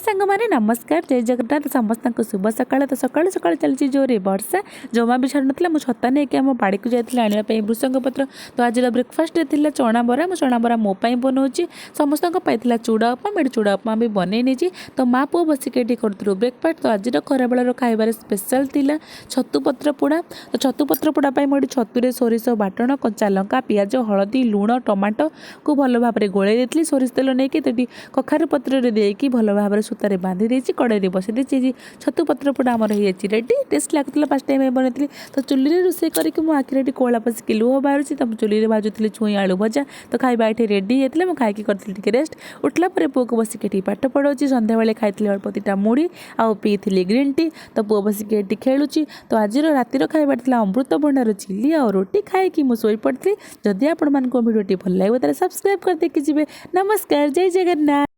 सांग मैंने नमस्कार जय जगन्नाथ समस्त को शुभ सकाल। तो सकाल सकाल चलती जोरे वर्षा जमा भी छाड़ ना मुझे छता नहीं कि आम बाड़ी को जाती आने भृषंग पत्र। तो आज ब्रेकफास्ट थी चना बरा मो चना बरा मोपाई बनाऊँगी समस्त चूड़ा उपमा मेरे चूड़ा उपमा भी बनई तो माँ पुओ बसिक करूँ ब्रेकफास्ट। तो आज खरा बेलर खाइबार स्पेशल थिला छतु पत्र पोड़ा। तो छतु पत्र पोड़ा मुझे छतुरे सोरिष बाटण कच्चा लंका पियाज हलदी लुण टमाटो को भल भाव में गोलाई देती सोरिष तेल नहीं तो कखारू पत्र देकी भल भाव में सूतार बांधी देती कड़े बसई देती छतु पत्र पोड़ा आमर हो रेडी टेस्ट लगुला फास्ट टाइम बनती। तो चुली रोषे करके मो आखिर कला पशिक लुह बाहर तो चुली भाजुली छुई आलू भजा। तो खाଇବା ये रेडी होता मुझे खाई करी रेस्ट उठला पुओ को बसिक पाठ पढ़ाऊँगी सन्ध्या बेले खाई अल्प दिटा मुढ़ी आउ पी ग्रीन टी। तो पुओ बसिक खेलुची। तो आज रातिर खाइबार अमृतभंडार चिली आ रोटी खाई मुझे पड़ी। जदि आपण भिडियोटी भल लगे तेल सब्सक्राइब कर देखिए। नमस्कार जय जगन्नाथ।